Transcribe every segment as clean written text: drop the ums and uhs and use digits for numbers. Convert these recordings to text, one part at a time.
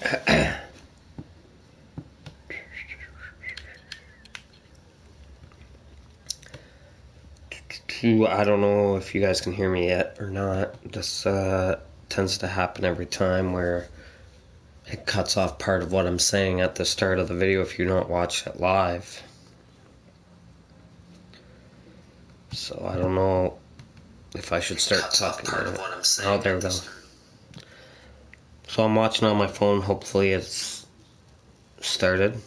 I don't know if you guys can hear me yet or not. This tends to happen every time where it cuts off part of what I'm saying at the start of the video if you don't watch it live. So I don't know if I should start talking about it. Oh, there we go. So I'm watching on my phone. Hopefully it's started.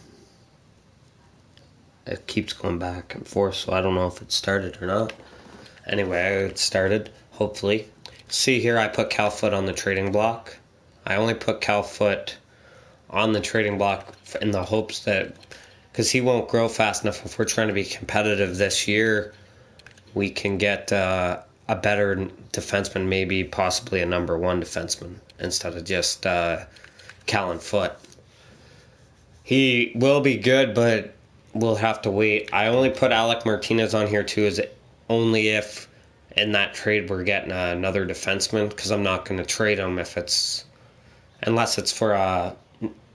It keeps going back and forth, so I don't know if it started or not. Anyway, it started, hopefully. See here, I put Calfoot on the trading block. I only put Calfoot on the trading block in the hopes that, because he won't grow fast enough, if we're trying to be competitive this year, we can get a better defenseman, maybe possibly a number one defenseman, instead of just Callan Foot. He will be good, but we'll have to wait. I only put Alec Martinez on here too, as only if in that trade we're getting another defenseman, because I'm not going to trade him unless it's for a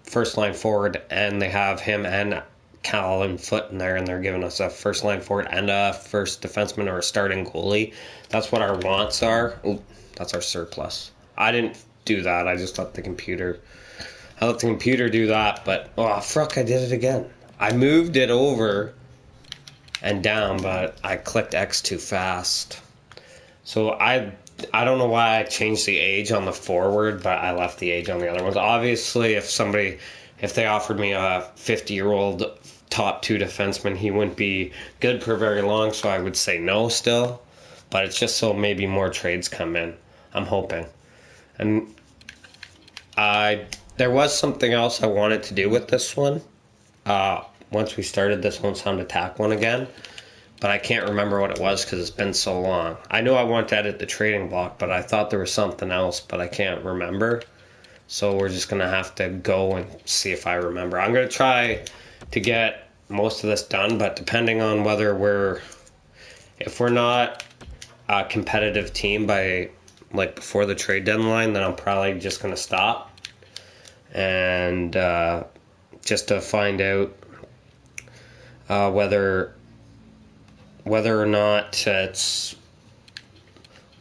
first line forward and they have him and Callan Foot in there and they're giving us a first line forward and a first defenseman or a starting goalie. That's what our wants are. Ooh, that's our surplus. I didn't do that. I just let the computer do that, but oh fuck, I did it again. I moved it over and down, but I clicked X too fast. So I don't know why I changed the age on the forward, but I left the age on the other ones. Obviously, if they offered me a 50-year-old top two defenseman, he wouldn't be good for very long, so I would say no still. But it's just so maybe more trades come in. I'm hoping. And there was something else I wanted to do with this one. Once we started this Home Sound Attack one again, but I can't remember what it was because it's been so long. I know I want to edit the trading block, but I thought there was something else, but I can't remember. So we're just going to have to go and see if I remember. I'm going to try to get most of this done, but depending on whether if we're not a competitive team by before the trade deadline, then I'm probably just going to stop and just to find out whether or not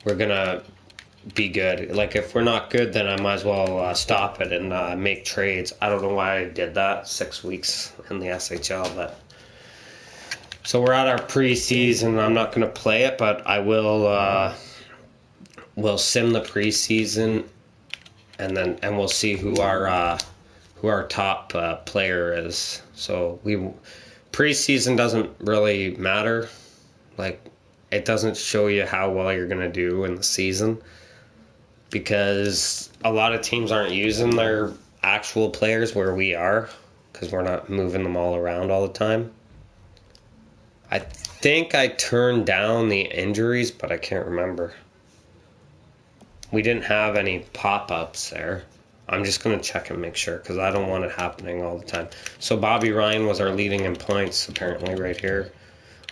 we're gonna be good. Like if we're not good, then I might as well stop it and make trades. I don't know why I did that 6 weeks in the SHL, but so we're at our preseason. I'm not gonna play it, but I will sim the preseason, and we'll see who our top player is. So preseason doesn't really matter. It doesn't show you how well you're going to do in the season because a lot of teams aren't using their actual players where we are because we're not moving them all around all the time. I think I turned down the injuries, but I can't remember. We didn't have any pop-ups there. I'm just going to check and make sure because I don't want it happening all the time. So Bobby Ryan was our leading in points apparently right here.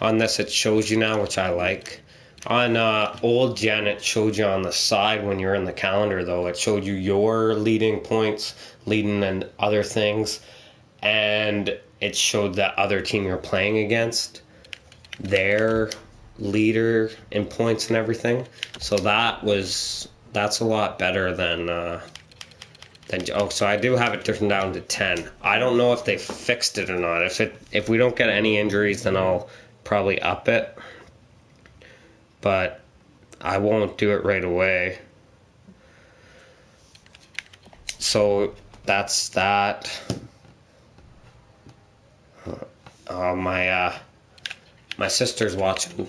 On this it shows you now, which I like. On old gen it showed you on the side when you're in the calendar though. It showed you your leading points, leading and other things. And it showed the other team you're playing against, their leader in points and everything. So that's a lot better than so I do have it turned down to 10. I don't know if they fixed it or not. If we don't get any injuries, then I'll probably up it. But I won't do it right away. So that's that. My sister's watching.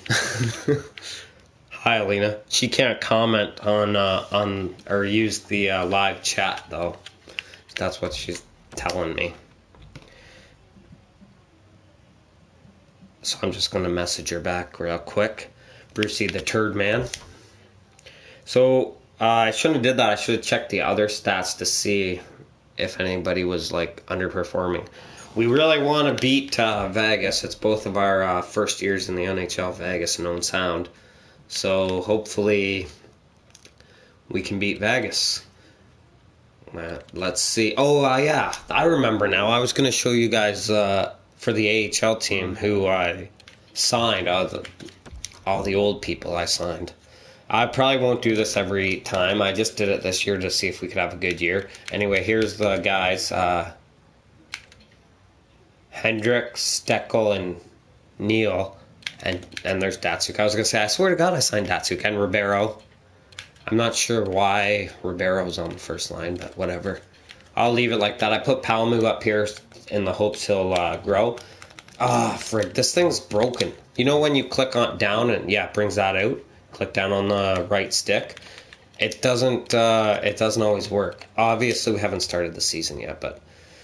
Hi, Alina. She can't comment on or use the live chat though. That's what she's telling me. So I'm just going to message her back real quick. Brucey the Turd Man. So I shouldn't have did that. I should have checked the other stats to see if anybody was underperforming. We really want to beat Vegas. It's both of our first years in the NHL, Vegas and Owen Sound. So hopefully we can beat Vegas. Let's see. Yeah, I remember now. I was going to show you guys for the AHL team who I signed. All the old people I signed. I probably won't do this every time. I just did it this year to see if we could have a good year. Anyway, here's the guys. Hendricks, Steckel, and Neal. And there's Datsuk. I was going to say, I swear to God I signed Datsuk and Ribeiro. I'm not sure why Ribeiro's on the first line, but whatever. I'll leave it like that. I put Palmu up here in the hopes he'll grow. Frig, this thing's broken. You know when you click on down and it brings that out? Click down on the right stick. It doesn't always work. Obviously, we haven't started the season yet, but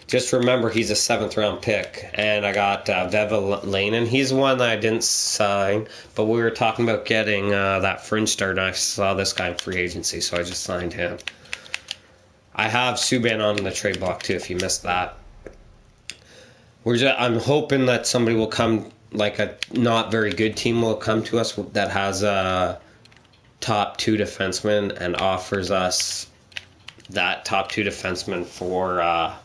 just remember he's a 7th round pick, and I got Vevalainen. He's one that I didn't sign, but we were talking about getting that fringe start, and I saw this guy in free agency, so I just signed him. I have Subban on the trade block too, if you missed that. I'm hoping that somebody will come, like a not very good team will come to us that has a top 2 defenseman and offers us that top 2 defenseman for a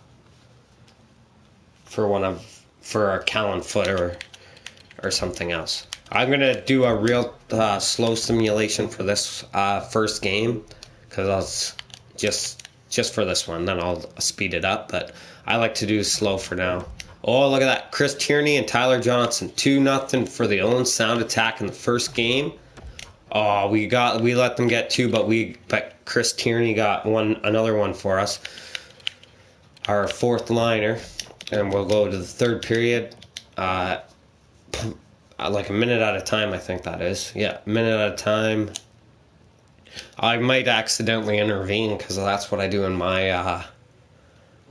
Callan Foot or something else. I'm gonna do a real slow simulation for this first game because I'll just for this one. Then I'll speed it up. But I like to do slow for now. Oh, look at that! Chris Tierney and Tyler Johnson, 2-0 for the Owen Sound attack in the first game. Oh, we let them get 2, but Chris Tierney got another one for us. Our 4th liner. And we'll go to the 3rd period, like a minute at a time, I think that is. Yeah, a minute at a time. I might accidentally intervene because that's what I do in my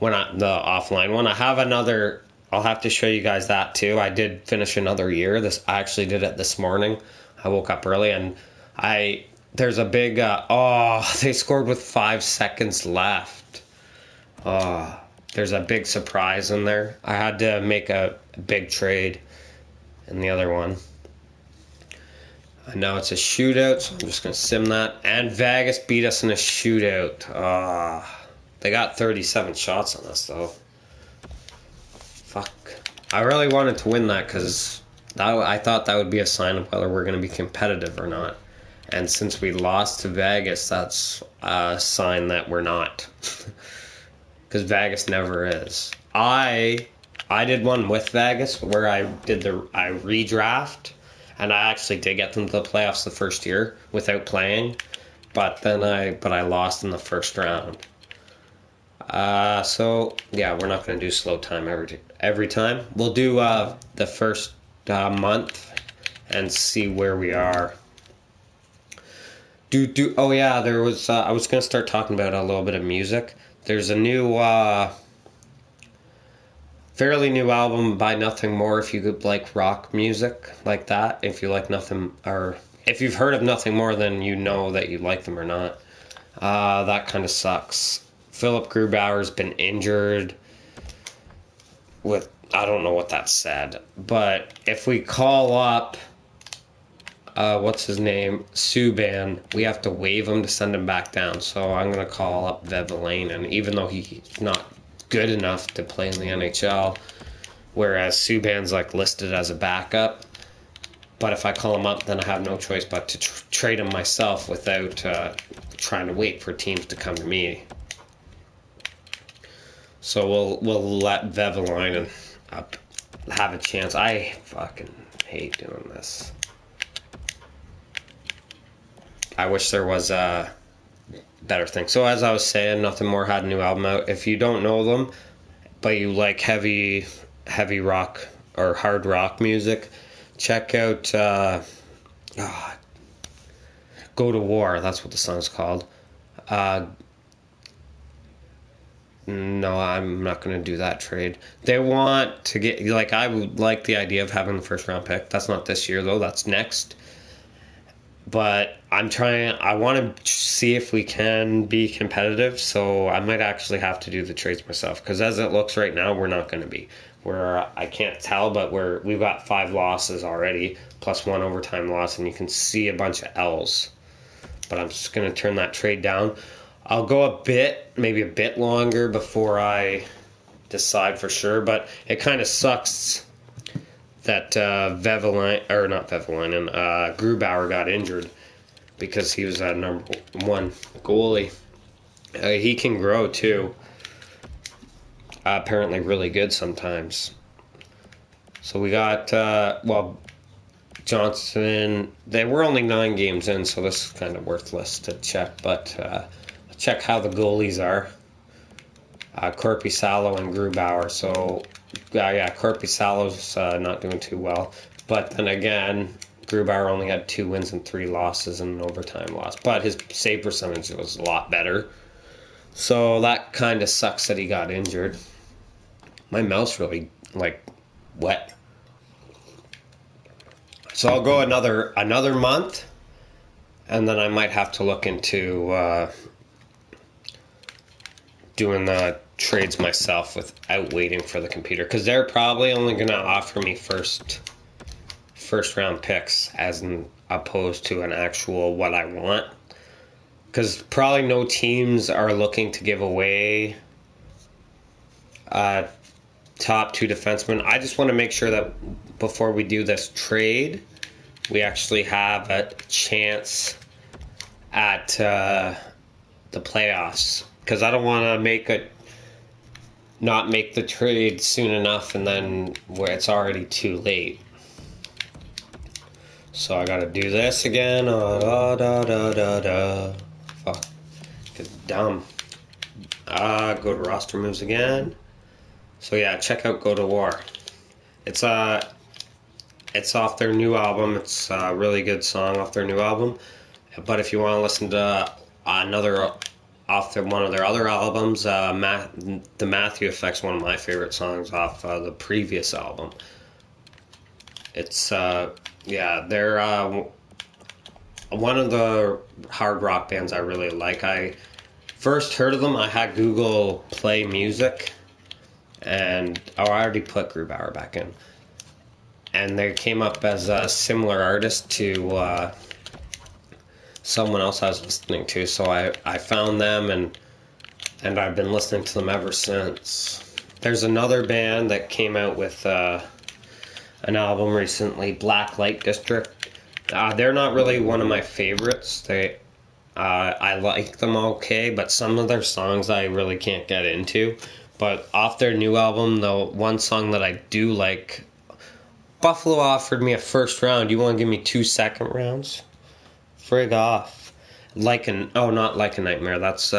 the offline one. I have another. I'll have to show you guys that too. I did finish another year. I actually did it this morning. I woke up early and there's a big. They scored with 5 seconds left. There's a big surprise in there. I had to make a big trade in the other one. And now it's a shootout, so I'm just going to sim that. And Vegas beat us in a shootout. They got 37 shots on us, though. Fuck. I really wanted to win that because I thought that would be a sign of whether we're going to be competitive or not. And since we lost to Vegas, that's a sign that we're not. Because Vegas never is. I did one with Vegas where I redraft, and I actually did get them to the playoffs the first year without playing, but I lost in the first round. So yeah, we're not going to do slow time every time. We'll do the first month and see where we are. Oh yeah, there was. I was going to start talking about a little bit of music. There's a new, fairly new album by Nothing More. If you like rock music like that, if you like nothing, or if you've heard of Nothing More, then you know that you like them or not. That kind of sucks. Philip Grubauer's been injured. I don't know what that said, but if we call up, what's his name, Subban, we have to waive him to send him back down. So I'm going to call up Vevalainen, even though he's not good enough to play in the NHL, whereas Subban's like listed as a backup. But if I call him up, then I have no choice but to trade him myself without trying to wait for teams to come to me. So we'll let Vevalainen have a chance. I fucking hate doing this. I wish there was a better thing. So as I was saying, Nothing More had a new album out. If you don't know them, but you like heavy rock or hard rock music, check out Go to War. That's what the song's called. No, I'm not going to do that trade. They want to get, I would like the idea of having the first round pick. That's not this year though, that's next. But I want to see if we can be competitive, so I might actually have to do the trades myself, because as it looks right now, we're not going to be. I can't tell, but we've got 5 losses already, plus 1 overtime loss, and you can see a bunch of L's. But I'm just going to turn that trade down. I'll go maybe a bit longer before I decide for sure, but it kind of sucks that Grubauer got injured because he was number one goalie. He can grow too. Apparently really good sometimes. So we got, Johnson, they were only 9 games in, so this is kind of worthless to check, but check how the goalies are. Korpisalo and Grubauer. So, Korpisalo's not doing too well. But then again, Grubauer only had 2 wins and 3 losses and an overtime loss. But his save percentage was a lot better. So that kind of sucks that he got injured. My mouth's really, wet. So I'll go another month, and then I might have to look into doing the trades myself without waiting for the computer, because they're probably only going to offer me first round picks as opposed to an actual what I want, because probably no teams are looking to give away top 2 defensemen. I just want to make sure that before we do this trade, we actually have a chance at the playoffs, because I don't want to not make the trade soon enough and then where it's already too late. So I gotta do this again. Fuck. It's dumb. Go to roster moves again. So yeah, check out Go to War. It's off their new album. It's a really good song off their new album. But if you want to listen to another off one of their other albums, The Matthew Effect's one of my favorite songs off the previous album. It's they're one of the hard rock bands I really like. I first heard of them, I had Google Play Music, and I already put Grubauer back in, and they came up as a similar artist to someone else I was listening to, so I found them, and I've been listening to them ever since. There's another band that came out with an album recently, Black Light District. They're not really one of my favorites. I like them okay, but some of their songs I really can't get into. But off their new album, the one song that I do like, Buffalo offered me a first round. You want to give me 2 second rounds? Frig off. Not Like a Nightmare. That's,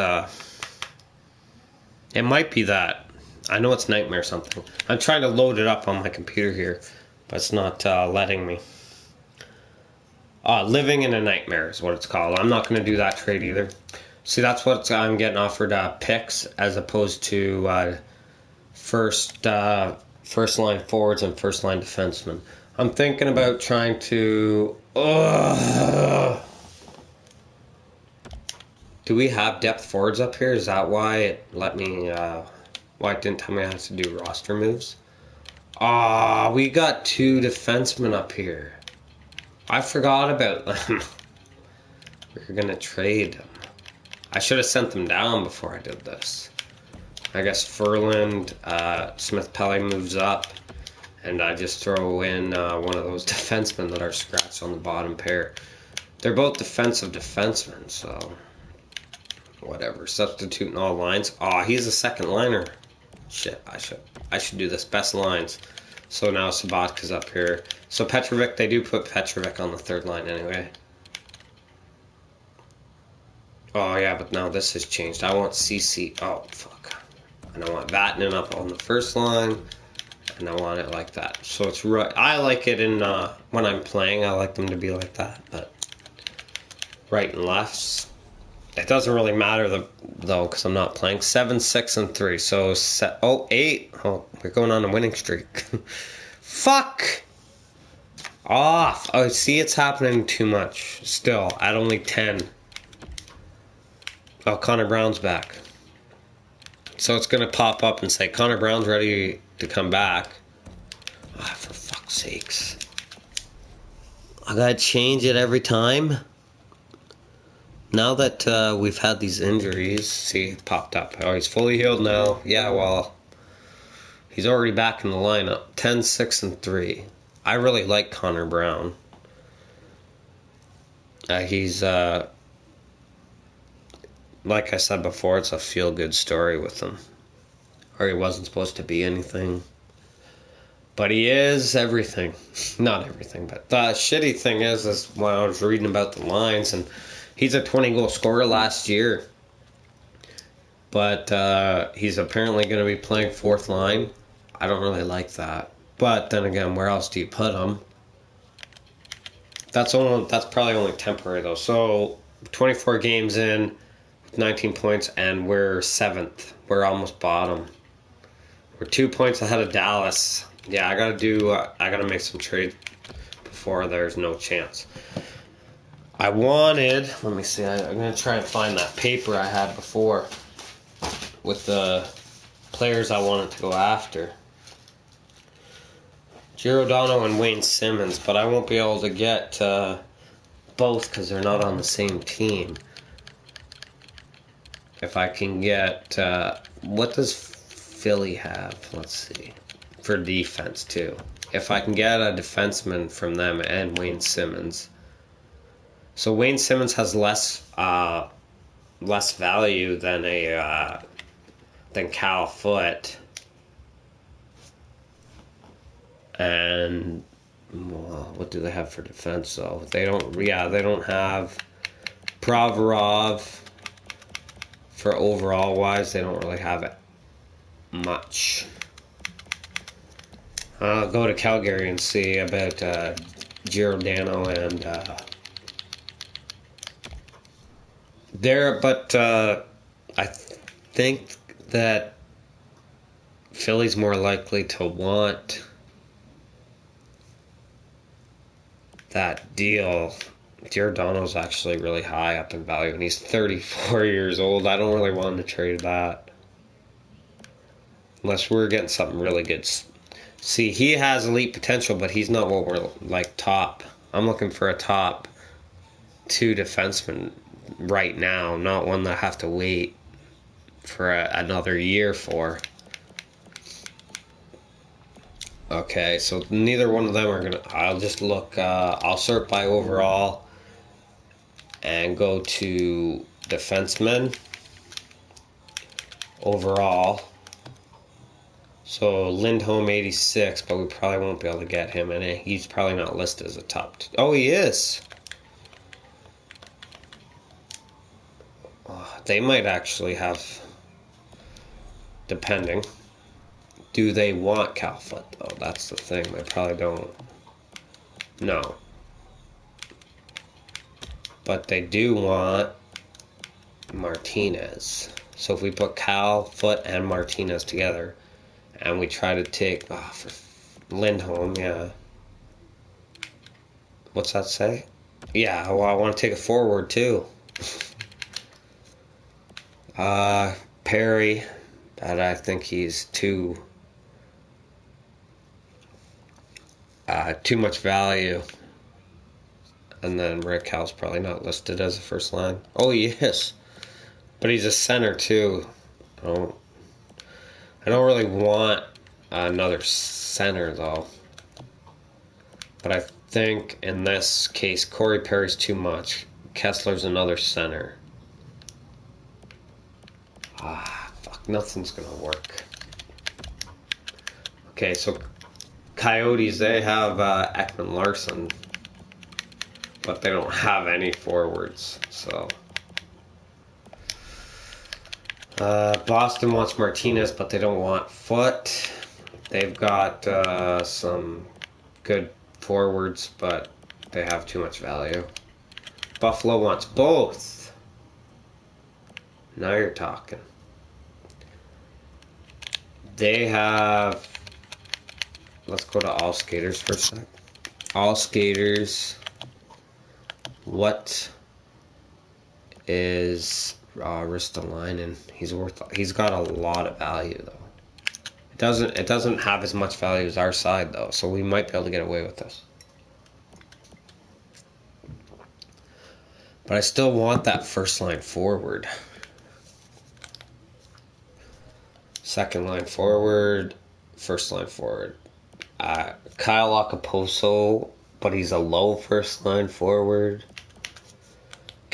it might be that. I know it's Nightmare something. I'm trying to load it up on my computer here, but it's not letting me. Living in a Nightmare is what it's called. I'm not going to do that trade either. See, that's what I'm getting offered, picks as opposed to first line forwards and first line defensemen. I'm thinking about trying to... Do we have depth forwards up here? Is that why it let me... why it didn't tell me I had to do roster moves? We got 2 defensemen up here. I forgot about them. We're going to trade them. I should have sent them down before I did this. I guess Furland, Smith-Pelly moves up, and I just throw in one of those defensemen that are scratched on the bottom pair. They're both defensive defensemen, so whatever. Substituting all lines. He's a second liner. Shit, I should do this. Best lines. So now Sabatka's up here. So Petrovic, they do put Petrovic on the third line anyway. Oh yeah, but now this has changed. I want CC. Oh fuck. And I want Vatanen up on the first line, and I want it like that. So it's right. I like it in when I'm playing. I like them to be like that, but right and lefts. It doesn't really matter though, because I'm not playing. 7, 6, and 3. So 8. Oh, we're going on a winning streak. Fuck off. Oh, see, it's happening too much. Still, at only 10. Oh, Connor Brown's back. So it's going to pop up and say, Connor Brown's ready to come back. For fuck's sakes. I got to change it every time. Now that we've had these injuries, see, it popped up. Oh, he's fully healed now. Yeah, well, he's already back in the lineup. 10, 6, and 3. I really like Connor Brown. He's, like I said before, it's a feel-good story with him. Or he wasn't supposed to be anything. But he is everything. Not everything, but the shitty thing is when I was reading about the lines, and he's a 20-goal scorer last year. But he's apparently going to be playing fourth line. I don't really like that. But then again, where else do you put him? That's probably only temporary, though. So, 24 games in, 19 points, and we're 7th. We're almost bottom. We're 2 points ahead of Dallas. Yeah, I gotta make some trades before there's no chance. Let me see, I'm gonna try and find that paper I had before with the players I wanted to go after. Giordano and Wayne Simmons, but I won't be able to get both because they're not on the same team. If I can get, what does Philly have? Let's see. For defense, too. If I can get a defenseman from them and Wayne Simmons. So Wayne Simmons has less value than than Cal Foote. And well, what do they have for defense though? They don't have Provorov. For overall wise, they don't really have it much. I'll go to Calgary and see about Giordano and there, but I think that Philly's more likely to want that deal. Giordano's actually really high up in value, and he's 34 years old. I don't really want to trade that. Unless we're getting something really good. See, he has elite potential, but he's not what we're like top. I'm looking for a top 2 defenseman right now, not one that I have to wait for another year for. Okay, so neither one of them are gonna. I'll just look. I'll sort by overall and go to defensemen overall. So Lindholm 86, but we probably won't be able to get him in it. He's probably not listed as a top 2. Oh, he is. Oh, they might actually have, depending. Do they want Cal Foote, though? That's the thing. They probably don't. No. But they do want Martinez. So if we put Cal Foote and Martinez together, and we try to take for Lindholm, yeah. What's that say? Yeah, well, I want to take a forward too. Perry, but I think he's too much value. And then Rick Howell's probably not listed as a first line. Oh, he is. But he's a center too. I don't really want another center, though. But I think in this case, Corey Perry's too much. Kessler's another center. Fuck, nothing's gonna work. Okay, so Coyotes, they have Ekman Larson, but they don't have any forwards, so... Boston wants Martinez, but they don't want Foote. They've got some good forwards, but they have too much value. Buffalo wants both. Now you're talking. They have... Let's go to All Skaters for a sec. All Skaters. What is... Ristolainen? He's got a lot of value though. It doesn't have as much value as our side though, so we might be able to get away with this. But I still want that first line forward. Second line forward, first line forward. Kyle Okaposo, but he's a low first line forward.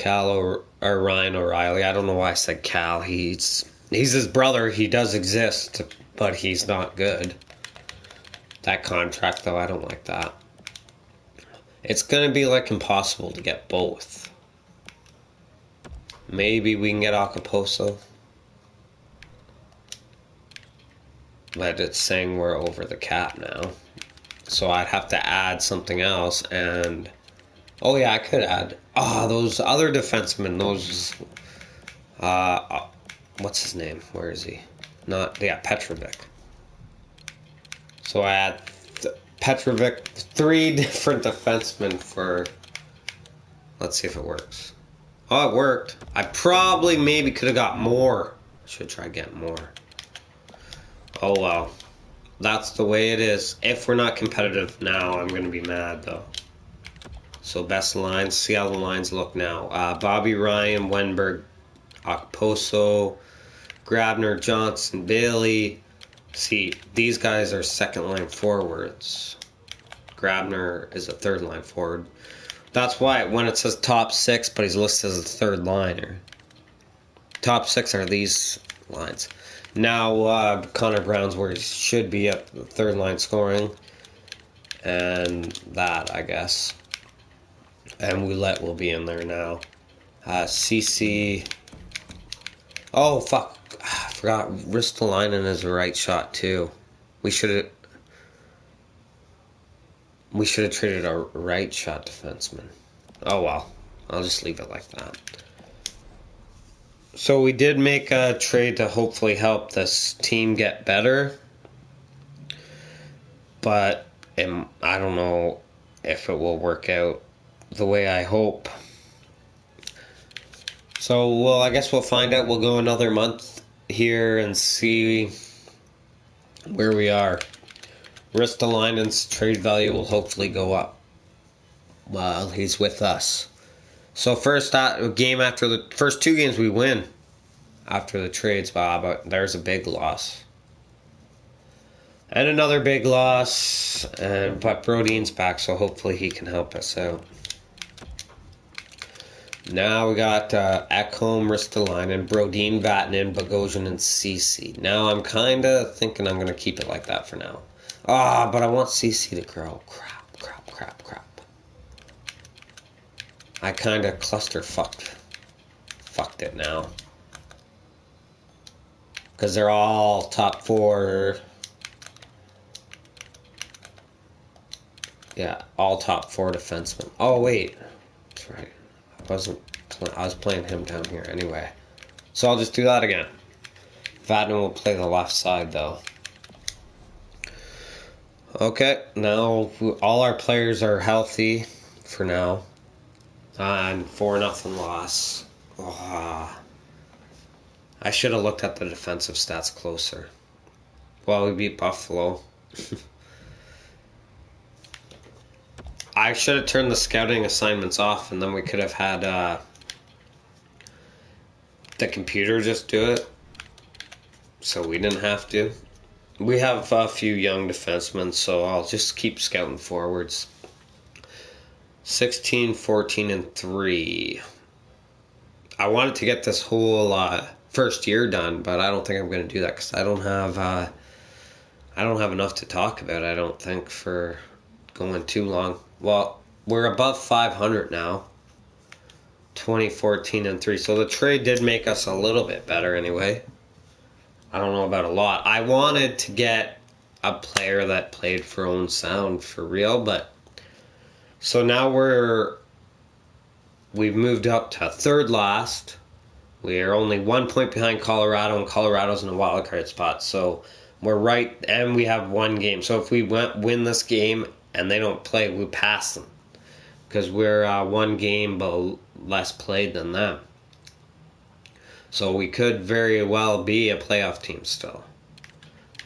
Or Ryan O'Reilly. I don't know why I said Cal. He's his brother. He does exist, but he's not good. That contract, though, I don't like that. It's going to be like impossible to get both. Maybe we can get Okaposo. But it's saying we're over the cap now. So I'd have to add something else. And oh yeah, I could add. Those other defensemen. Those. What's his name? Where is he? Petrovic. So I add Petrovic, 3 different defensemen for. Let's see if it works. Oh, it worked. I probably maybe could have got more. Should try getting more. Oh well. That's the way it is. If we're not competitive now, I'm going to be mad though. So best lines. See how the lines look now. Bobby Ryan, Wenberg, Okposo, Grabner, Johnson, Bailey. See, these guys are second line forwards. Grabner is a third line forward. That's why when it says top 6, but he's listed as a third liner. Top 6 are these lines. Now, Connor Brown's where he should be at the third line scoring. And that, I guess. And Ouellette will be in there now. CC. Oh, fuck. I forgot. Ristolainen is a right shot, too. We should have traded a right shot defenseman. Oh, well. I'll just leave it like that. So we did make a trade to hopefully help this team get better. But I don't know if it will work out the way I hope. So, well, I guess we'll find out. We'll go another month here and see where we are. Ristolainen's trade value will hopefully go up while he's with us. So first game after the first 2 games we win after the trades, but there's a big loss. And another big loss, but Brodin's back, so hopefully he can help us out. Now we got Ekholm, Ristolainen, Brodin, Vatanen, Bogosian, and Ceci. Now I'm kind of thinking I'm going to keep it like that for now. But I want Ceci to grow. Crap. I kind of fucked it now. Because they're all top 4. Yeah, all top 4 defensemen. Oh, wait. That's right. I was playing him down here anyway. So I'll just do that again. Vatanen will play the left side, though. Okay, now all our players are healthy for now. And 4-0 loss. I should have looked at the defensive stats closer. Well, we beat Buffalo. I should have turned the scouting assignments off, and then we could have had the computer just do it. So we didn't have to. We have a few young defensemen, so I'll just keep scouting forwards. 16, 14, and 3. I wanted to get this whole first year done, but I don't think I'm going to do that because I don't have enough to talk about. I don't think for going too long. Well, we're above 500 now. 20, 14, and 3. So the trade did make us a little bit better anyway. I don't know about a lot. I wanted to get a player that played for Owen Sound for real, but so now we've moved up to 3rd last. We are only 1 point behind Colorado, and Colorado's in a wild card spot. So we're right, and we have 1 game. So if we win this game and they don't play, we pass them because we're 1 game less played than them. So we could very well be a playoff team still.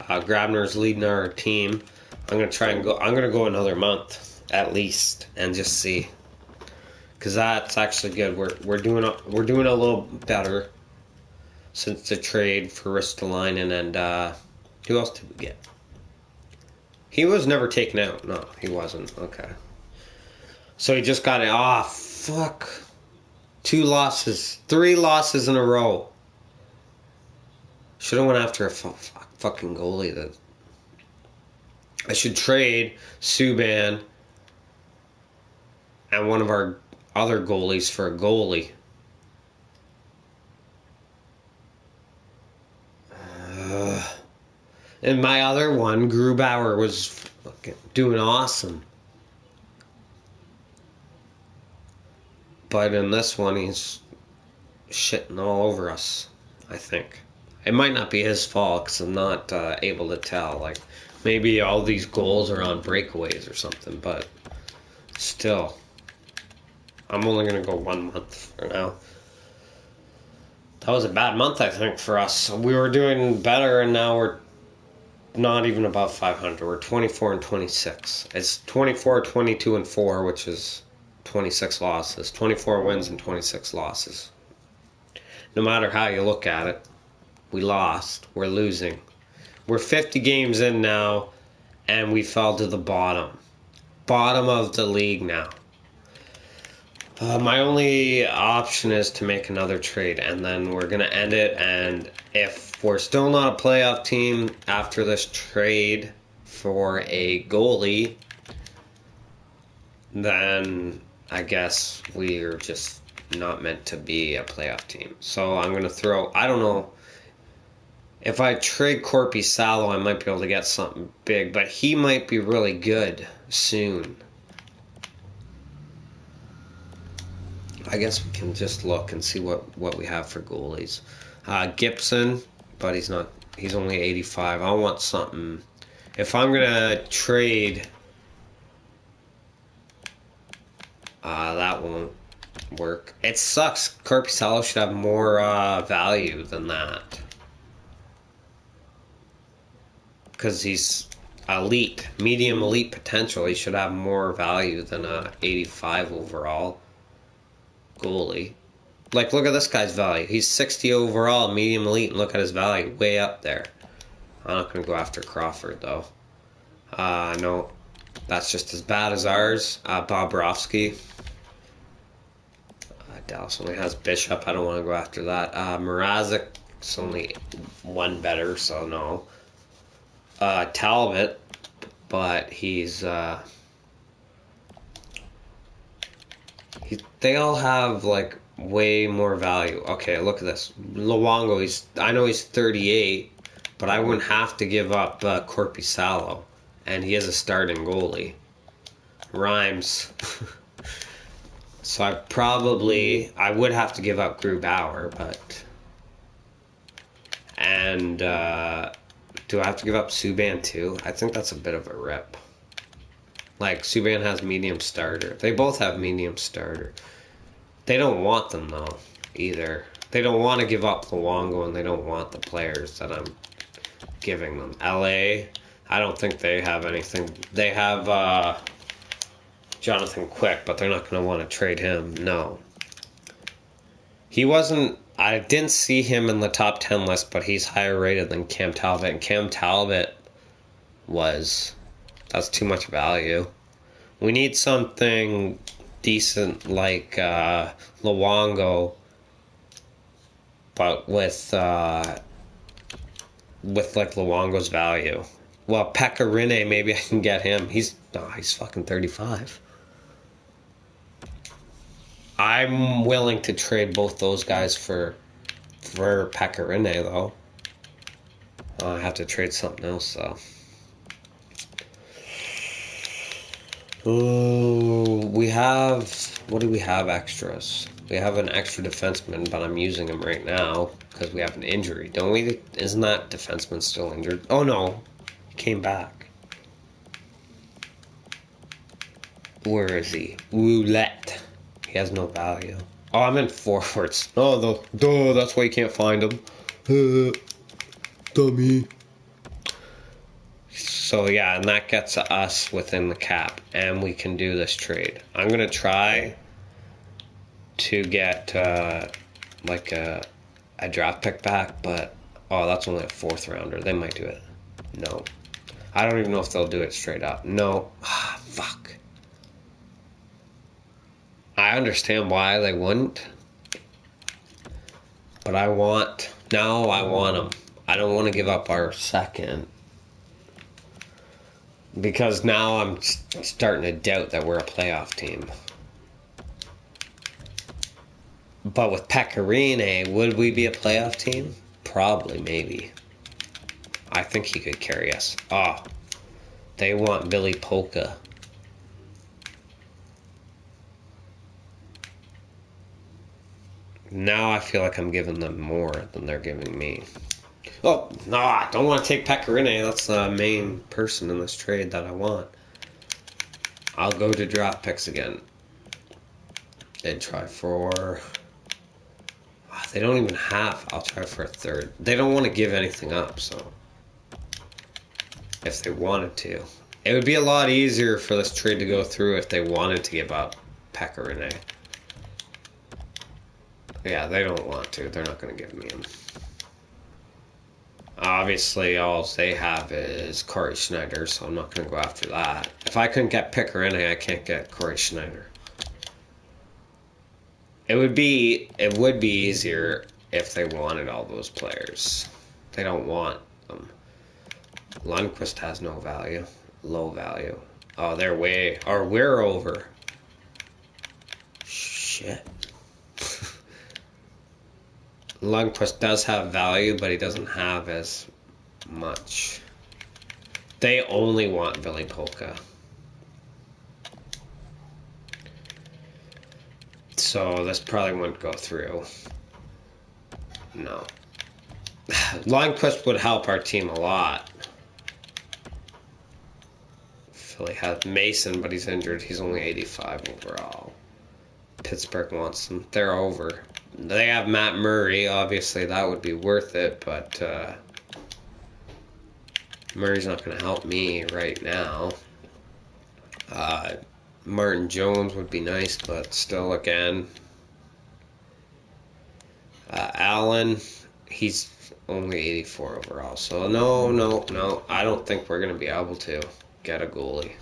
Grabner's leading our team. I'm gonna go another month at least and just see, because that's actually good. We're doing a little better since the trade for Ristolainen and who else did we get? He was never taken out. No, he wasn't. Okay. So he just got it. Ah, fuck. 2 losses. 3 losses in a row. Should have went after a fucking goalie. That I should trade Subban and one of our other goalies for a goalie. And my other one, Grubauer, was fucking doing awesome. But in this one, he's shitting all over us, I think. It might not be his fault because I'm not able to tell. Like, maybe all these goals are on breakaways or something, but still. I'm only going to go 1 month for now. That was a bad month, I think, for us. We were doing better, and now we're not even above 500. We're 24 and 26. It's 24, 22, and 4, which is 26 losses. 24 wins and 26 losses. No matter how you look at it, we lost. We're losing. We're 50 games in now, and we fell to the bottom. Bottom of the league now. My only option is to make another trade, and then we're going to end it. And if we're still not a playoff team after this trade for a goalie, then I guess we're just not meant to be a playoff team. So I'm going to throw, I don't know, if I trade Corpy Salo, I might be able to get something big, but he might be really good soon. I guess we can just look and see what we have for goalies. Gibson, but he's only 85. I want something. If I'm going to trade, that won't work. It sucks. Korpisalo should have more value than that. Because he's elite, medium elite potential. He should have more value than a 85 overall goalie. Like, look at this guy's value. He's 60 overall, medium elite, and look at his value, way up there. I'm not going to go after Crawford, though. No, that's just as bad as ours. Bobrovsky. Dallas only has Bishop. I don't want to go after that. Mrazek's only 1 better, so no. Talbot, but he's... they all have, like, way more value. Okay, look at this. Luongo, I know he's 38, but I wouldn't have to give up Korpisalo, and he is a starting goalie. Rhymes. So I would have to give up Grubauer, but... And, do I have to give up Subban too? I think that's a bit of a rip. Like, Subban has medium starter. They both have medium starter. They don't want them, though, either. They don't want to give up Luongo, and they don't want the players that I'm giving them. LA, I don't think they have anything. They have Jonathan Quick, but they're not going to want to trade him. No. He wasn't... I didn't see him in the top 10 list, but he's higher rated than Cam Talbot. And Cam Talbot that's too much value. We need something decent like Luongo, but with like Luongo's value. Well, Pekka Rinne, maybe I can get him. He's fucking 35. I'm willing to trade both those guys for Pekka Rinne, though. I have to trade something else, though. Ooh, what do we have extras? We have an extra defenseman, but I'm using him right now because we have an injury, don't we? Isn't that defenseman still injured? Oh, no. He came back. Where is he? Roulette. He has no value. Oh, I'm in forwards. Oh, that's why you can't find him. Dummy. So, yeah, and that gets us within the cap, and we can do this trade. I'm going to try to get like a draft pick back, but that's only a 4th rounder. They might do it. No. I don't even know if they'll do it straight up. No. Fuck. I understand why they wouldn't. But I want them. I don't want to give up our 2nd. Because now I'm starting to doubt that we're a playoff team. But with Pecorine, would we be a playoff team? Probably, maybe. I think he could carry us. They want Billy Polka. Now I feel like I'm giving them more than they're giving me. Oh, no, I don't want to take Pecorine. That's the main person in this trade that I want. I'll go to draft picks again. And try for... They don't even have... I'll try for a 3rd. They don't want to give anything up, so... If they wanted to. It would be a lot easier for this trade to go through if they wanted to give up Pecorine. Yeah, they don't want to. They're not going to give me him. Obviously, all they have is Corey Schneider, so I'm not going to go after that. If I couldn't get Pecorine, I can't get Corey Schneider. It would be easier if they wanted all those players. They don't want them. Lundqvist has no value. Low value. Oh, they're way... Or we're over. Shit. Lundqvist does have value, but he doesn't have as much. They only want Billy Polka. So this probably wouldn't go through. No. Lundqvist would help our team a lot. Philly has Mason, but he's injured. He's only 85 overall. Pittsburgh wants them. They're over. They have Matt Murray. Obviously, that would be worth it, but Murray's not going to help me right now. Martin Jones would be nice, but still, again. Allen, he's only 84 overall. So, no. I don't think we're going to be able to get a goalie.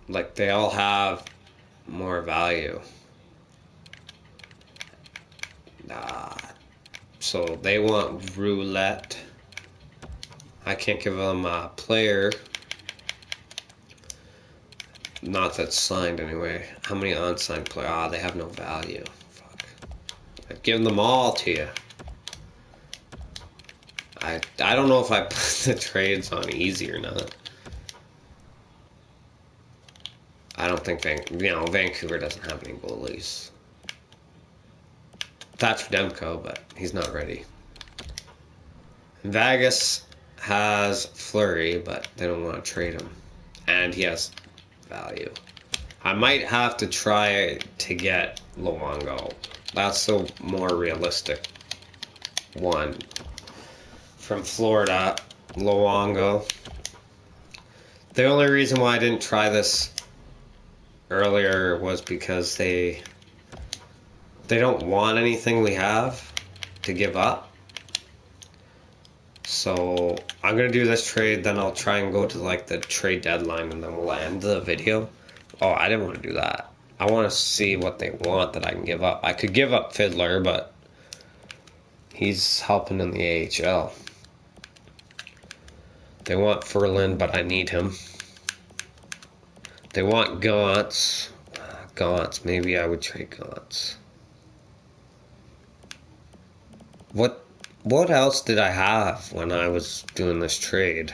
Like, they all have more value. So they want Roulette. I can't give them a player. Not that's signed anyway. How many unsigned players? They have no value. Fuck. I've given them all to you. I don't know if I put the trades on easy or not. I don't think Vancouver doesn't have any goalies. That's Demko, but he's not ready. Vegas has Fleury, but they don't want to trade him. And he has value. I might have to try to get Luongo. That's the more realistic one. From Florida, Luongo. The only reason why I didn't try this earlier was because they don't want anything we have to give up. So I'm going to do this trade, then I'll try and go to like the trade deadline, and then we'll end the video. Oh, I didn't want to do that. I want to see what they want that I can give up. I could give up Fiddler, but he's helping in the AHL. They want Ferland, but I need him. They want Gauntz. Gauntz, maybe I would trade Gauntz. What else did I have when I was doing this trade?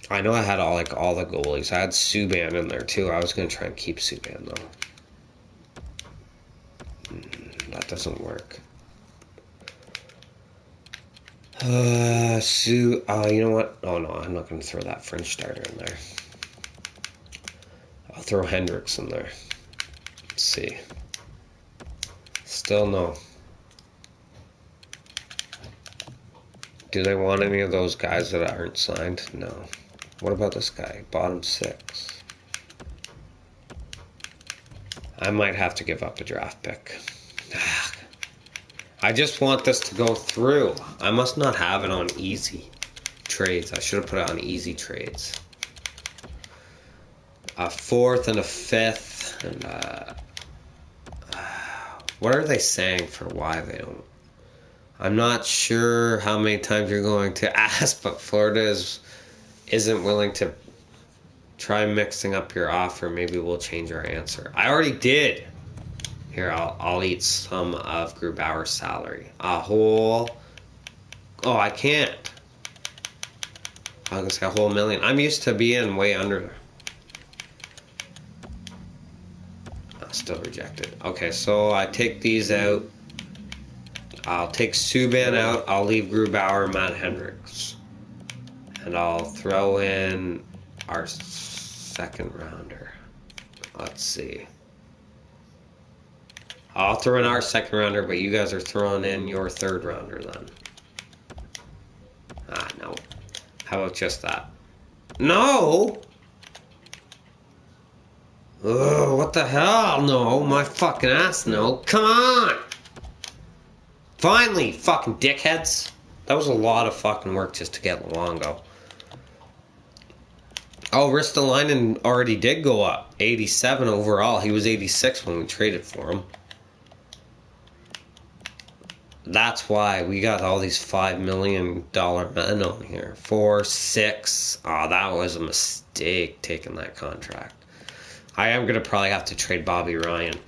I know I had all the goalies. I had Subban in there too. I was going to try and keep Subban though. That doesn't work. You know what? Oh no, I'm not going to throw that French starter in there. I'll throw Hendricks in there. Let's see. Still no. Do they want any of those guys that aren't signed? No. What about this guy? Bottom 6. I might have to give up a draft pick. I just want this to go through. I must not have it on easy trades. I should have put it on easy trades. A 4th and a 5th. And what are they saying for why they don't? I'm not sure how many times you're going to ask, but Florida isn't willing to try mixing up your offer. Maybe we'll change our answer. I already did. Here, I'll eat some of Grubauer's salary. A whole... Oh, I can't. I was going to say a whole million. I'm used to being way under. Still rejected. Okay, so I take these out. I'll take Subban out. I'll leave Grubauer, Matt Hendricks. And I'll throw in our second rounder. Let's see. I'll throw in our second rounder, but you guys are throwing in your third rounder then. Ah, no. How about just that? No! Oh, what the hell? No, my fucking ass, no. Come on! Finally, fucking dickheads. That was a lot of fucking work just to get Luongo. Oh, Ristolainen already did go up. 87 overall. He was 86 when we traded for him. That's why we got all these $5 million men on here. 4, 6. Oh, that was a mistake taking that contract. I am going to probably have to trade Bobby Ryan.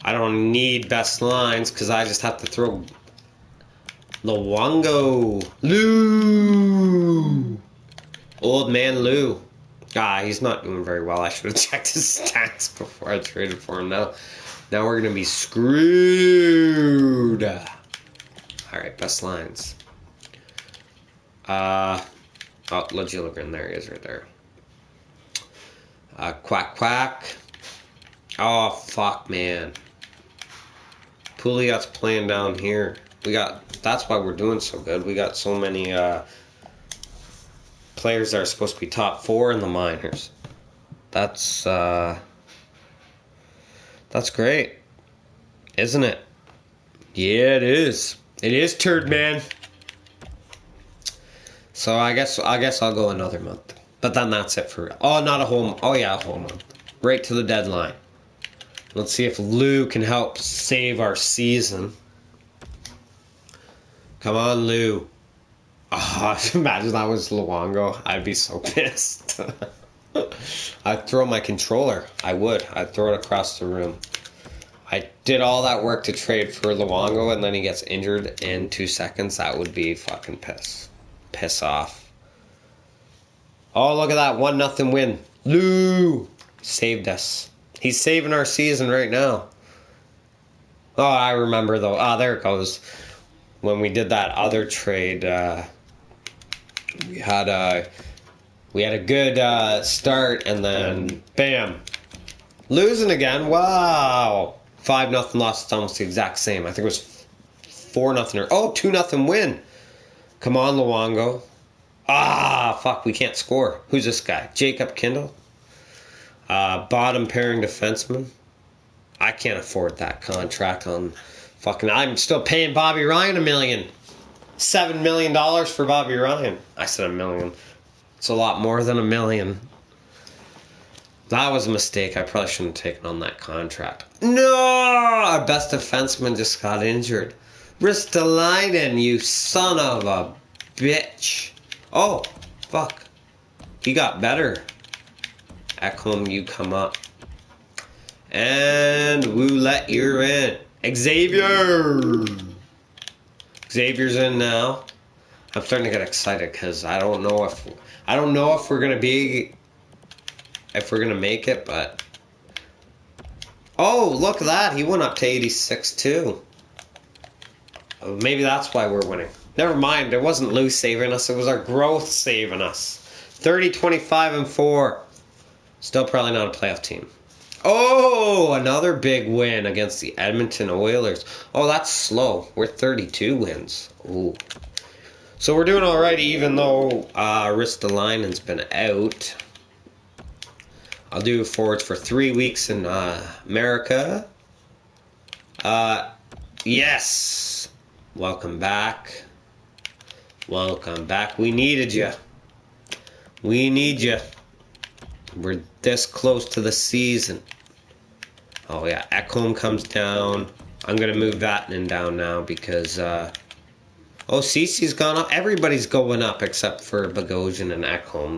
I don't need best lines because I just have to throw Luongo. Lou! Old man Lou. Ah, he's not doing very well. I should have checked his stats before I traded for him. Now we're going to be screwed. Alright, best lines. Oh, Legilligren. There he is right there. Quack, quack. Oh, fuck, man. Pouliot's playing down here. That's why we're doing so good. We got so many players that are supposed to be top 4 in the minors. That's great. Isn't it? Yeah, it is. It is, turd man. So I guess I'll go another month. But then that's it for... Oh, not a whole... Oh, yeah, a whole month. Right to the deadline. Let's see if Lou can help save our season. Come on, Lou. Oh, imagine that was Luongo. I'd be so pissed. I'd throw my controller. I would. I'd throw it across the room. I did all that work to trade for Luongo, and then he gets injured in 2 seconds. That would be fucking piss. Piss off. Oh, look at that 1-0 win. Lou saved us. He's saving our season right now. Oh, I remember though. Ah, there it goes. When we did that other trade, we had a good start, and then bam, losing again. Wow, 5-0 loss. It's almost the exact same. I think it was 4-0 or 2-0 win. Come on, Luongo. Ah, fuck, we can't score. Who's this guy? Jacob Kindle? Bottom pairing defenseman. I can't afford that contract on fucking... I'm still paying Bobby Ryan $1 million. $7 million for Bobby Ryan. I said $1 million. It's a lot more than $1 million. That was a mistake. I probably shouldn't have taken on that contract. No! Our best defenseman just got injured. Ristolainen, you son of a bitch. Oh, fuck. He got better. Ekholm, you come up. And Woulette, you're in. Xavier! Xavier's in now. I'm starting to get excited because I don't know if we're gonna make it, but oh, look at that. He went up to 86 too. Maybe that's why we're winning. Never mind, it wasn't Lou saving us, it was our growth saving us. 30, 25, and 4. Still probably not a playoff team. Oh, another big win against the Edmonton Oilers. Oh, that's slow. We're 32 wins. Ooh. So we're doing alright, even though Ristolainen's been out. I'll do forwards for 3 weeks in America. Yes! Welcome back. Welcome back. We needed you. We need you. We're this close to the season. Oh yeah, Ekholm comes down. I'm going to move Vatanen down now because... Cece's gone up. Everybody's going up except for Bogosian and Ekholm.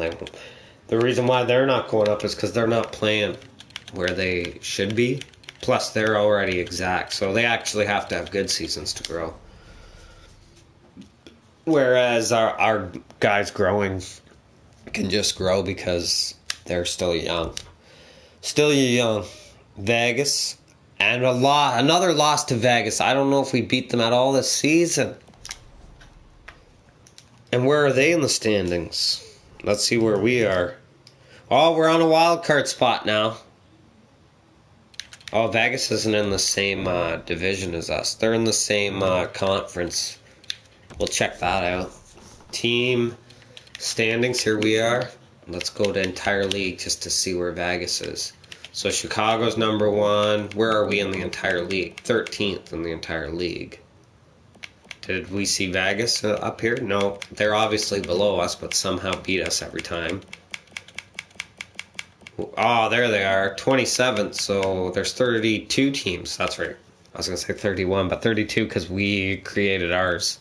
The reason why they're not going up is because they're not playing where they should be. Plus, they're already exact, so they actually have to have good seasons to grow. Whereas our guys growing can just grow because they're still young. Still young. Vegas, and another loss to Vegas. I don't know if we beat them at all this season. And where are they in the standings? Let's see where we are. Oh, we're on a wild card spot now. Oh, Vegas isn't in the same division as us. They're in the same conference. We'll check that out. Team standings, here we are. Let's go to entire league just to see where Vegas is. So Chicago's number 1. Where are we in the entire league? 13th in the entire league. Did we see Vegas up here? No, they're obviously below us, but somehow beat us every time. Oh, there they are, 27th, so there's 32 teams. That's right. I was going to say 31, but 32 because we created ours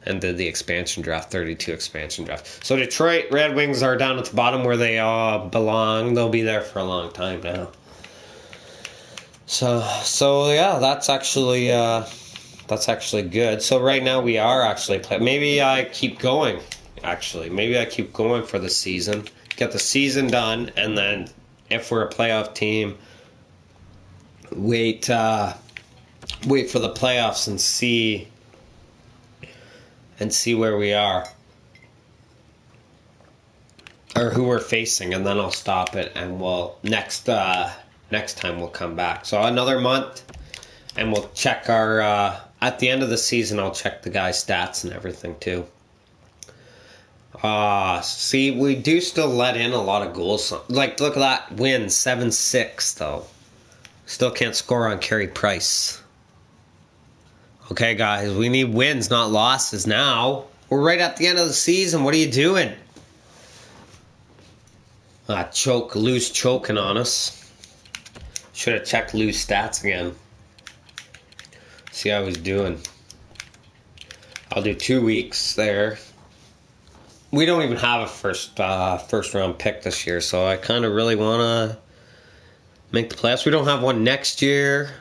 and did the expansion draft, 32 expansion draft. So Detroit Red Wings are down at the bottom where they all belong. They'll be there for a long time now. So yeah, that's actually good. So right now we are actually playing. Maybe I keep going, actually. Maybe I keep going for the season. Get the season done, and then if we're a playoff team, wait for the playoffs and see where we are. Or who we're facing, and then I'll stop it, and we'll next time we'll come back. So another month, and we'll check our at the end of the season. I'll check the guys' stats and everything too. See, we do still let in a lot of goals. Like, look at that win, 7-6 though. Still can't score on Carey Price. Okay, guys, we need wins, not losses now. We're right at the end of the season. What are you doing? Lou's choking on us. Should have checked Lou's stats again. See how he's doing. I'll do 2 weeks there. We don't even have a first round pick this year, so I kind of really want to make the playoffs. We don't have one next year.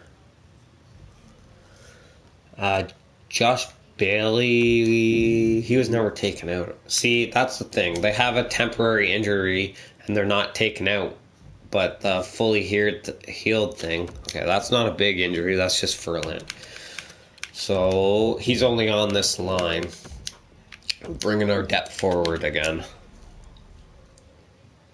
Josh Bailey, he was never taken out. See, that's the thing. They have a temporary injury, and they're not taken out. But the fully healed thing, okay, that's not a big injury. That's just Furlan. So he's only on this line. Bringing our depth forward again.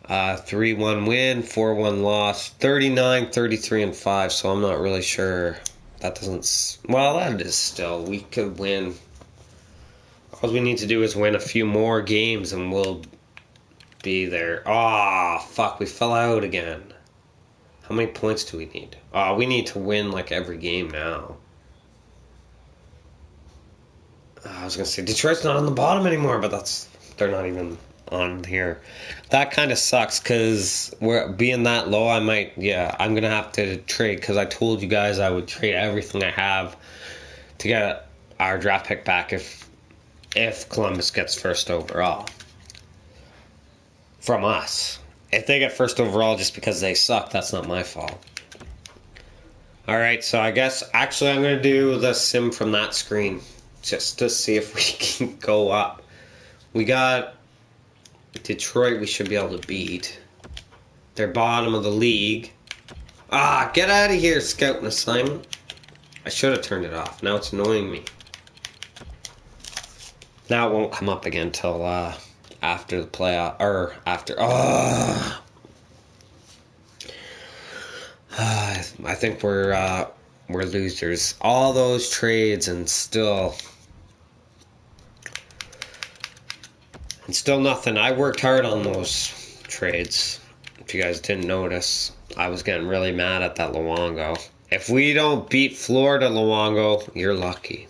3-1 win, 4-1 loss, 39, 33, and 5. So I'm not really sure. That doesn't... Well, that is still... We could win. All we need to do is win a few more games and we'll be there. Fuck. We fell out again. How many points do we need? We need to win like every game now. I was going to say, Detroit's not on the bottom anymore, but they're not even on here. That kind of sucks because we're being that low. I'm going to have to trade because I told you guys I would trade everything I have to get our draft pick back if Columbus gets first overall from us. If they get first overall just because they suck, that's not my fault. Alright, so I guess actually I'm going to do the sim from that screen just to see if we can go up. We got Detroit we should be able to beat. They're bottom of the league. Get out of here, scouting assignment. I should have turned it off. Now it's annoying me. Now it won't come up again till after the playoff, or after. I think we're losers. All those trades and still. And still nothing. I worked hard on those trades. If you guys didn't notice, I was getting really mad at that Luongo. If we don't beat Florida, Luongo, you're lucky.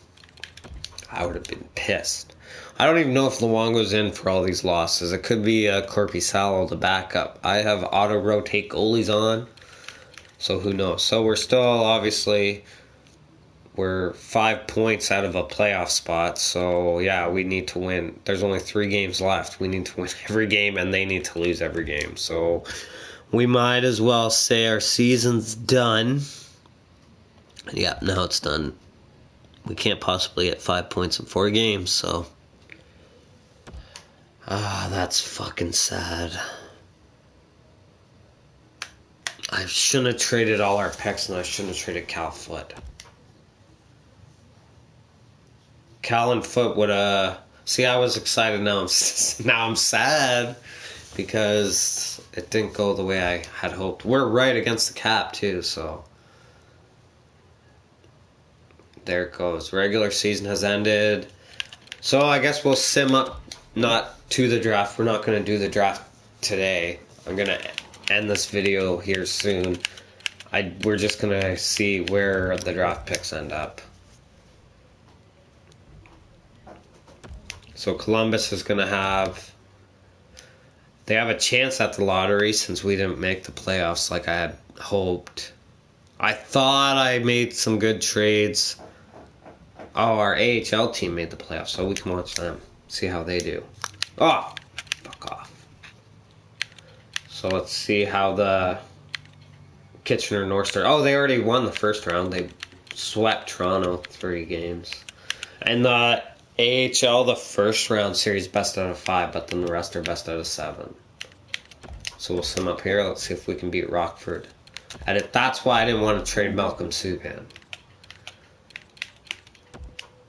I would have been pissed. I don't even know if Luongo's in for all these losses. It could be Corpy Salo, the backup. I have auto-rotate goalies on, so who knows. So we're still, obviously, we're 5 points out of a playoff spot. So, yeah, we need to win. There's only 3 games left. We need to win every game, and they need to lose every game. So we might as well say our season's done. Yeah, now it's done. We can't possibly get 5 points in 4 games, so... that's fucking sad. I shouldn't have traded all our picks, and I shouldn't have traded Cal Foot. Cal and Foot would see, I was excited. Now I'm sad because it didn't go the way I had hoped. We're right against the cap too, so there it goes. Regular season has ended. So I guess we'll sim up, not to the draft. We're not going to do the draft today. I'm going to end this video here soon. We're just going to see where the draft picks end up. So Columbus is going to have... They have a chance at the lottery since we didn't make the playoffs like I had hoped. I thought I made some good trades. Oh, our AHL team made the playoffs, so we can watch them. See how they do. Oh, fuck off. So let's see how the Kitchener North Star... Oh, they already won the first round. They swept Toronto 3 games. And the AHL, the first round series, best out of 5, but then the rest are best out of 7. So we'll sum up here. Let's see if we can beat Rockford. And that's why I didn't want to trade Malcolm Subban.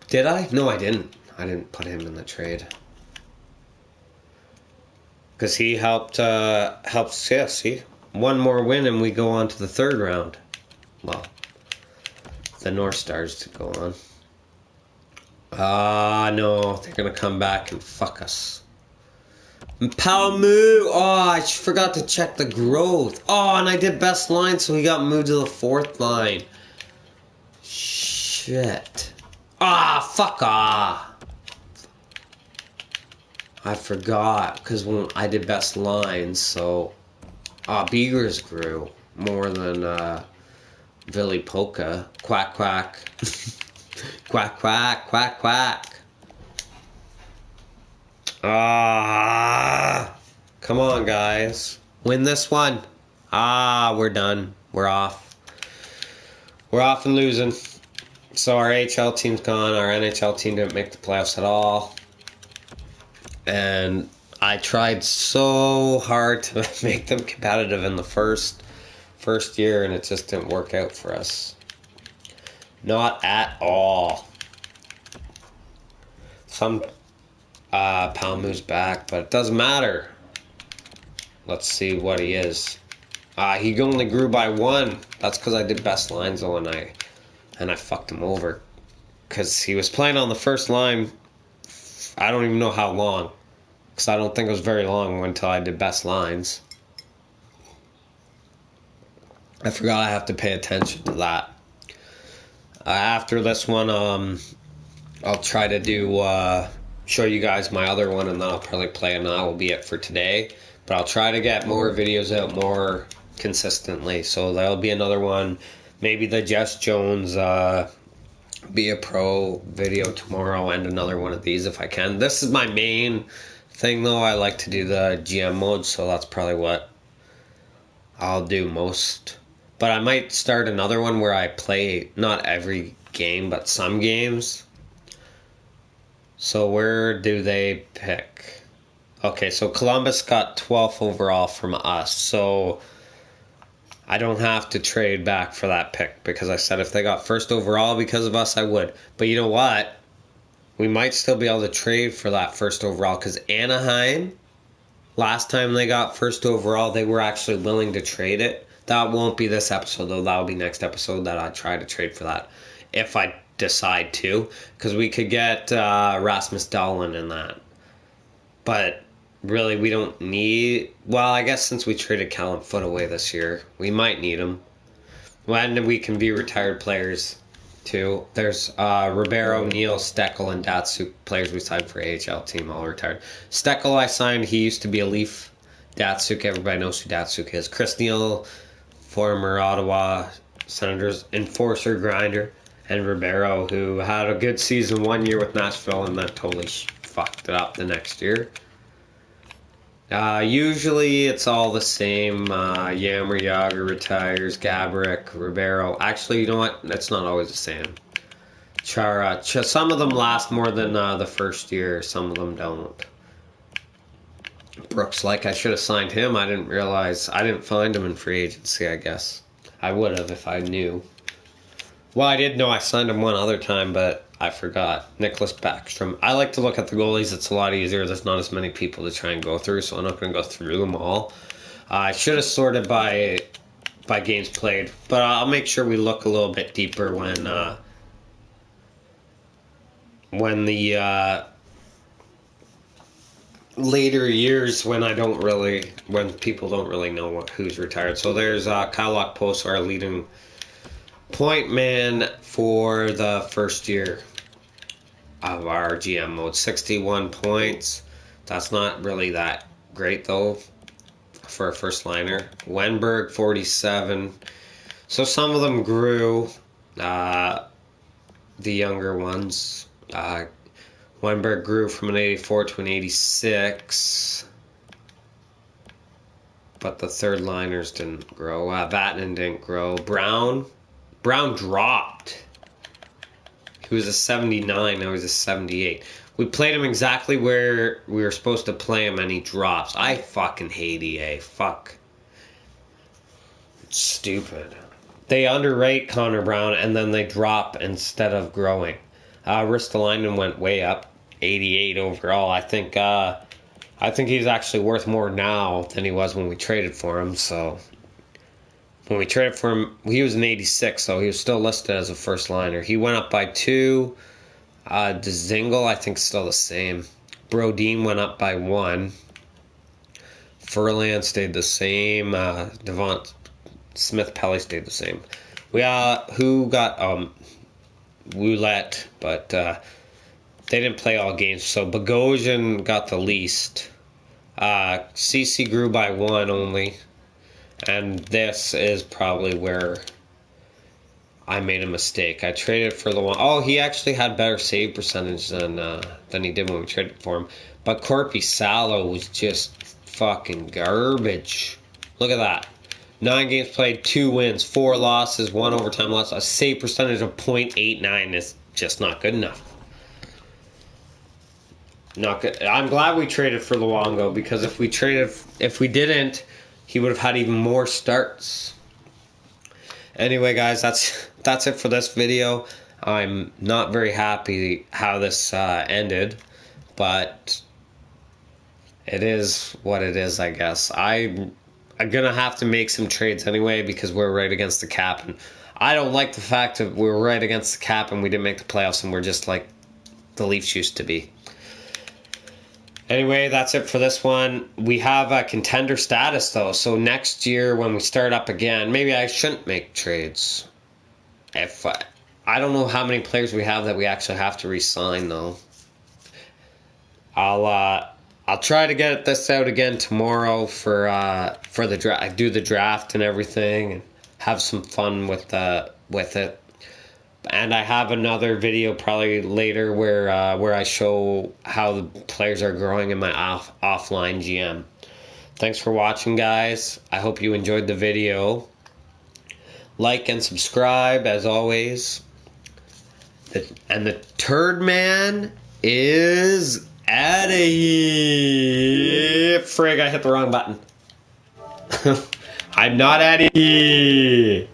Did I? No, I didn't. I didn't put him in the trade. Because he helped, yeah, see? One more win and we go on to the 3rd round. Well, the North Stars to go on. No, they're going to come back and fuck us. Palmu! Oh, I forgot to check the growth. Oh, and I did best line, so he got moved to the 4th line. Shit. Fuck off. I forgot, because when I did best lines, so... Beegers grew more than, Billy Polka. Quack, quack. Quack, quack, quack, quack. Come on, guys. Win this one. We're done. We're off. We're off and losing. So our AHL team's gone. Our NHL team didn't make the playoffs at all. And I tried so hard to make them competitive in the first year, and it just didn't work out for us. Not at all. Some Palmu's back, but it doesn't matter. Let's see what he is. He only grew by 1. That's because I did best lines though, and I fucked him over. Because he was playing on the first line, I don't even know how long. Because I don't think it was very long until I did best lines. I forgot I have to pay attention to that. After this one, I'll try to do show you guys my other one, and then I'll probably play, and that will be it for today. But I'll try to get more videos out more consistently. So there'll be another one, maybe the Jess Jones Be a Pro video tomorrow, and another one of these if I can. This is my main thing though. I like to do the GM mode, so that's probably what I'll do most. But I might start another one where I play not every game, but some games. So where do they pick? Okay, so Columbus got 12th overall from us. So I don't have to trade back for that pick, because I said if they got 1st overall because of us, I would. But you know what? We might still be able to trade for that 1st overall, because Anaheim, last time they got 1st overall, they were actually willing to trade it. That won't be this episode, though. That'll be next episode that I try to trade for that, if I decide to, because we could get Rasmus Dahlin in that. But really, we don't need... Well, I guess since we traded Callum Foot away this year, we might need him. When we can be retired players, too. There's Ribeiro, Neal, Steckel, and Datsuk, players we signed for AHL team, all retired. Steckel I signed, he used to be a Leaf. Datsuk, everybody knows who Datsuk is. Chris Neal, former Ottawa Senators enforcer grinder. And Ribeiro, who had a good season 1 year with Nashville and then totally fucked it up the next year. Usually it's all the same. Yammer Yager retires, Gabrick, Ribeiro. Actually, you know what? That's not always the same. Chara. Some of them last more than the first year. Some of them don't. Brooks, like I should have signed him. I didn't realize. I didn't find him in free agency, I guess. I would have if I knew. Well, I did know I signed him one other time, but I forgot. Nicholas Backstrom. I like to look at the goalies. It's a lot easier. There's not as many people to try and go through, so I'm not going to go through them all. I should have sorted by games played, but I'll make sure we look a little bit deeper when the later years when people don't really know who's retired. So there's Kyle Okposo, our leading point man for the first year of our GM mode. 61 points. That's not really that great though for a first liner. Wenberg 47. So some of them grew. The younger ones. Wenberg grew from an 84 to an 86. But the third liners didn't grow. Vatanen didn't grow. Brown dropped. He was a 79, now he's a 78. We played him exactly where we were supposed to play him, and he drops. I fucking hate EA. Fuck. It's stupid. They underrate Connor Brown, and then they drop instead of growing. Ristolainen went way up, 88 overall. I think he's actually worth more now than he was when we traded for him, so... When we traded for him, he was an 86, so he was still listed as a first liner. He went up by 2. Dzingel, I think, still the same. Brodin went up by 1. Furlan stayed the same. Devon Smith-Pelly stayed the same. Who got Ouellette, but they didn't play all games. So Bogosian got the least. CC grew by 1 only. And this is probably where I made a mistake. I traded for the one. Oh, he actually had better save percentage than he did when we traded for him. But Corpy Salo was just fucking garbage. Look at that. 9 games played, 2 wins, 4 losses, 1 overtime loss. A save percentage of .89 is just not good enough. Not good. I'm glad we traded for Luongo, because if we didn't, he would have had even more starts. Anyway, guys, that's it for this video. I'm not very happy how this ended, but it is what it is, I guess. I'm gonna have to make some trades anyway because we're right against the cap, and I don't like the fact that we're right against the cap and we didn't make the playoffs and we're just like the Leafs used to be. Anyway, that's it for this one. We have a contender status, though. So next year, when we start up again, maybe I shouldn't make trades. I don't know how many players we have that we actually have to re-sign, though. I'll try to get this out again tomorrow for the draft. I do the draft and everything, and have some fun with it. And I have another video probably later where I show how the players are growing in my offline GM. Thanks for watching, guys. I hope you enjoyed the video. Like and subscribe, as always. And the Turd Man is out of here. Frig, I hit the wrong button. I'm not out of here.